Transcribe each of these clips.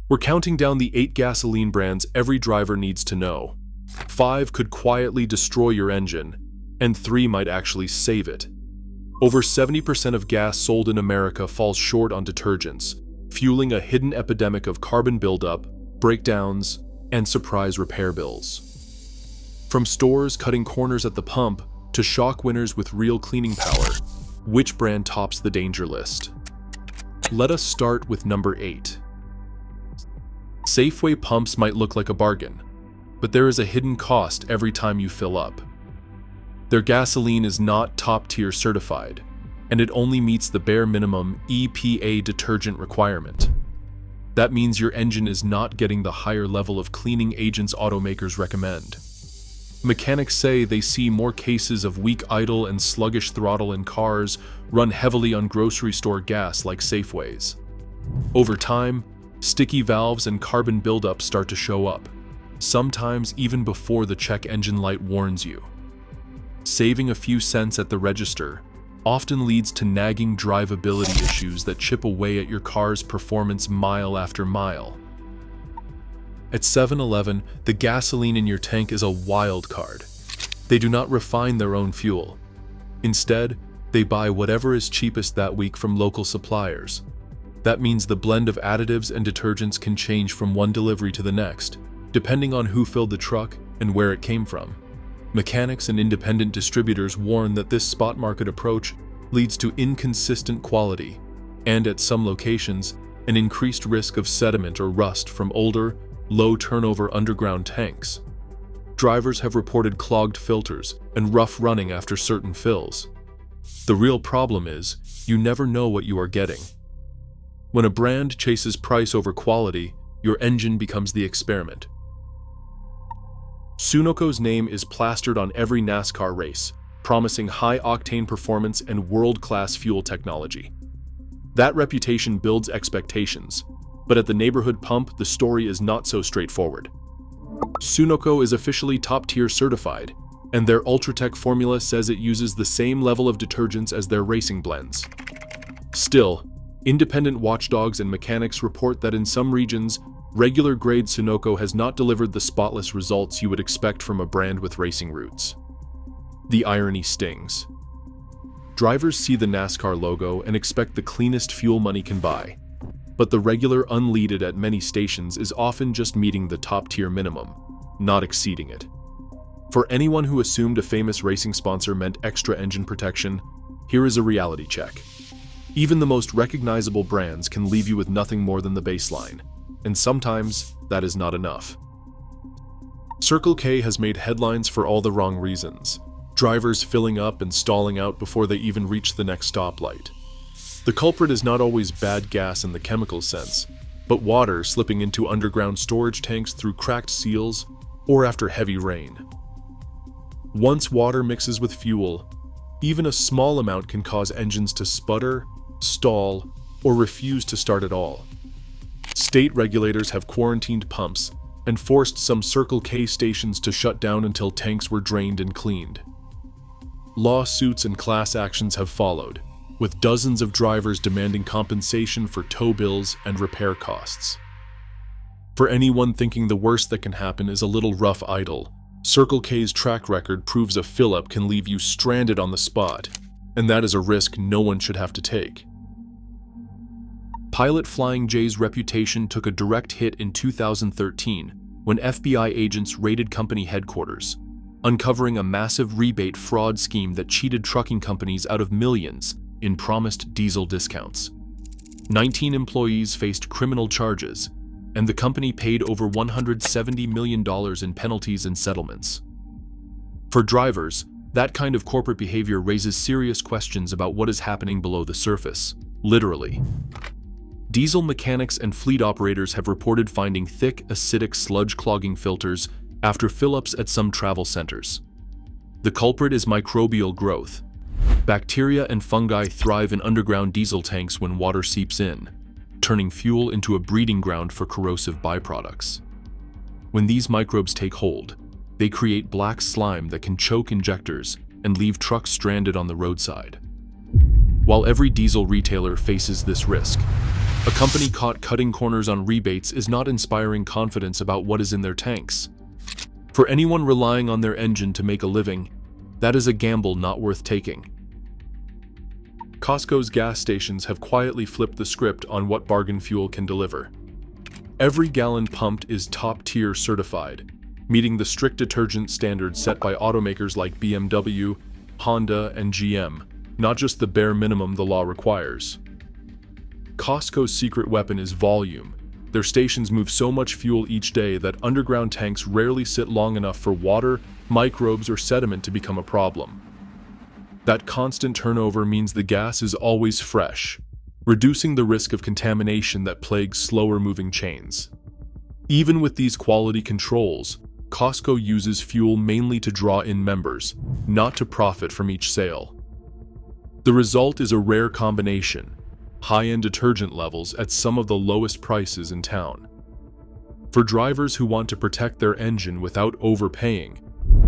We're counting down the 8 gasoline brands every driver needs to know. 5 could quietly destroy your engine, and 3 might actually save it. Over 70% of gas sold in America falls short on detergents, fueling a hidden epidemic of carbon buildup, breakdowns, and surprise repair bills. From stores cutting corners at the pump to shock winners with real cleaning power, which brand tops the danger list? Let us start with number 8. Safeway pumps might look like a bargain, but there is a hidden cost every time you fill up. Their gasoline is not top-tier certified, and it only meets the bare minimum EPA detergent requirement. That means your engine is not getting the higher level of cleaning agents automakers recommend. Mechanics say they see more cases of weak idle and sluggish throttle in cars run heavily on grocery store gas like Safeway's. Over time, sticky valves and carbon buildup start to show up, sometimes even before the check engine light warns you. Saving a few cents at the register often leads to nagging drivability issues that chip away at your car's performance mile after mile. At 7-Eleven, the gasoline in your tank is a wild card. They do not refine their own fuel. Instead, they buy whatever is cheapest that week from local suppliers. That means the blend of additives and detergents can change from one delivery to the next, depending on who filled the truck and where it came from. Mechanics and independent distributors warn that this spot market approach leads to inconsistent quality and, at some locations, an increased risk of sediment or rust from older, low-turnover underground tanks. Drivers have reported clogged filters and rough running after certain fills. The real problem is, you never know what you are getting. When a brand chases price over quality, your engine becomes the experiment. Sunoco's name is plastered on every NASCAR race, promising high-octane performance and world-class fuel technology. That reputation builds expectations, but at the neighborhood pump, the story is not so straightforward. Sunoco is officially top-tier certified, and their Ultratech formula says it uses the same level of detergents as their racing blends. Still, independent watchdogs and mechanics report that in some regions, regular grade Sunoco has not delivered the spotless results you would expect from a brand with racing roots. The irony stings. Drivers see the NASCAR logo and expect the cleanest fuel money can buy, but the regular unleaded at many stations is often just meeting the top-tier minimum, not exceeding it. For anyone who assumed a famous racing sponsor meant extra engine protection, here is a reality check. Even the most recognizable brands can leave you with nothing more than the baseline, and sometimes that is not enough. Circle K has made headlines for all the wrong reasons. Drivers filling up and stalling out before they even reach the next stoplight. The culprit is not always bad gas in the chemical sense, but water slipping into underground storage tanks through cracked seals or after heavy rain. Once water mixes with fuel, even a small amount can cause engines to sputter, stall, or refuse to start at all. State regulators have quarantined pumps and forced some Circle K stations to shut down until tanks were drained and cleaned. Lawsuits and class actions have followed, with dozens of drivers demanding compensation for tow bills and repair costs. For anyone thinking the worst that can happen is a little rough idle, Circle K's track record proves a fill-up can leave you stranded on the spot, and that is a risk no one should have to take. Pilot Flying J's reputation took a direct hit in 2013 when FBI agents raided company headquarters, uncovering a massive rebate fraud scheme that cheated trucking companies out of millions in promised diesel discounts. 19 employees faced criminal charges, and the company paid over $170 million in penalties and settlements. For drivers, that kind of corporate behavior raises serious questions about what is happening below the surface, literally. Diesel mechanics and fleet operators have reported finding thick, acidic sludge-clogging filters after fill-ups at some travel centers. The culprit is microbial growth. Bacteria and fungi thrive in underground diesel tanks when water seeps in, turning fuel into a breeding ground for corrosive byproducts. When these microbes take hold, they create black slime that can choke injectors and leave trucks stranded on the roadside. While every diesel retailer faces this risk, A company caught cutting corners on rebates is not inspiring confidence about what is in their tanks. For anyone relying on their engine to make a living, that is a gamble not worth taking. Costco's gas stations have quietly flipped the script on what bargain fuel can deliver. Every gallon pumped is top-tier certified, meeting the strict detergent standards set by automakers like BMW, Honda, and GM, not just the bare minimum the law requires. Costco's secret weapon is volume. Their stations move so much fuel each day that underground tanks rarely sit long enough for water, microbes, or sediment to become a problem. That constant turnover means the gas is always fresh, reducing the risk of contamination that plagues slower-moving chains. Even with these quality controls, Costco uses fuel mainly to draw in members, not to profit from each sale. The result is a rare combination: high-end detergent levels at some of the lowest prices in town. For drivers who want to protect their engine without overpaying,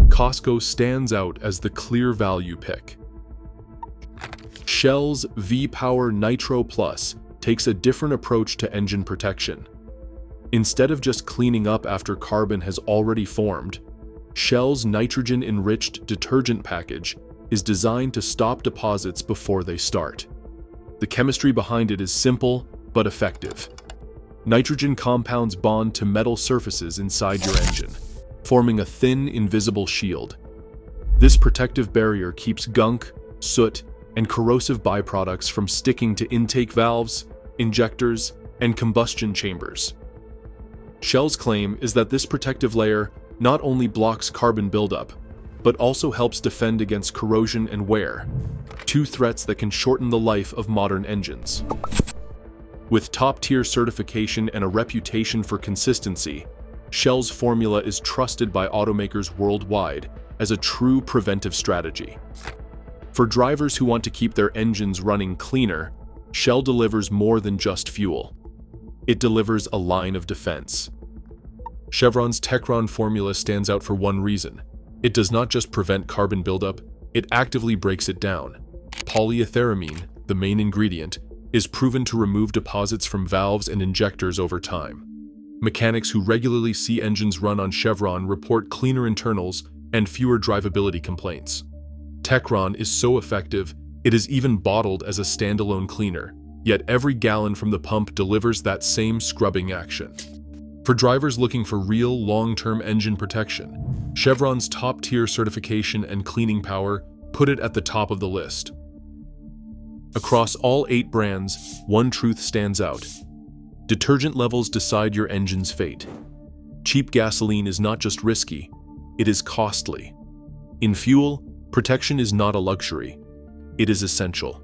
Costco stands out as the clear value pick. Shell's V-Power Nitro Plus takes a different approach to engine protection. Instead of just cleaning up after carbon has already formed, Shell's nitrogen-enriched detergent package is designed to stop deposits before they start. The chemistry behind it is simple but effective. Nitrogen compounds bond to metal surfaces inside your engine, forming a thin, invisible shield. This protective barrier keeps gunk, soot, and corrosive byproducts from sticking to intake valves, injectors, and combustion chambers. Shell's claim is that this protective layer not only blocks carbon buildup, but also helps defend against corrosion and wear, two threats that can shorten the life of modern engines. With top-tier certification and a reputation for consistency, Shell's formula is trusted by automakers worldwide as a true preventive strategy. For drivers who want to keep their engines running cleaner, Shell delivers more than just fuel. It delivers a line of defense. Chevron's Chevron formula stands out for one reason. It does not just prevent carbon buildup, it actively breaks it down. Polyethyramine, the main ingredient, is proven to remove deposits from valves and injectors over time. Mechanics who regularly see engines run on Chevron report cleaner internals and fewer drivability complaints. Chevron is so effective, it is even bottled as a standalone cleaner, yet every gallon from the pump delivers that same scrubbing action. For drivers looking for real, long-term engine protection, Chevron's top-tier certification and cleaning power put it at the top of the list. Across all 8 brands, one truth stands out. Detergent levels decide your engine's fate. Cheap gasoline is not just risky, it is costly. In fuel, protection is not a luxury, it is essential.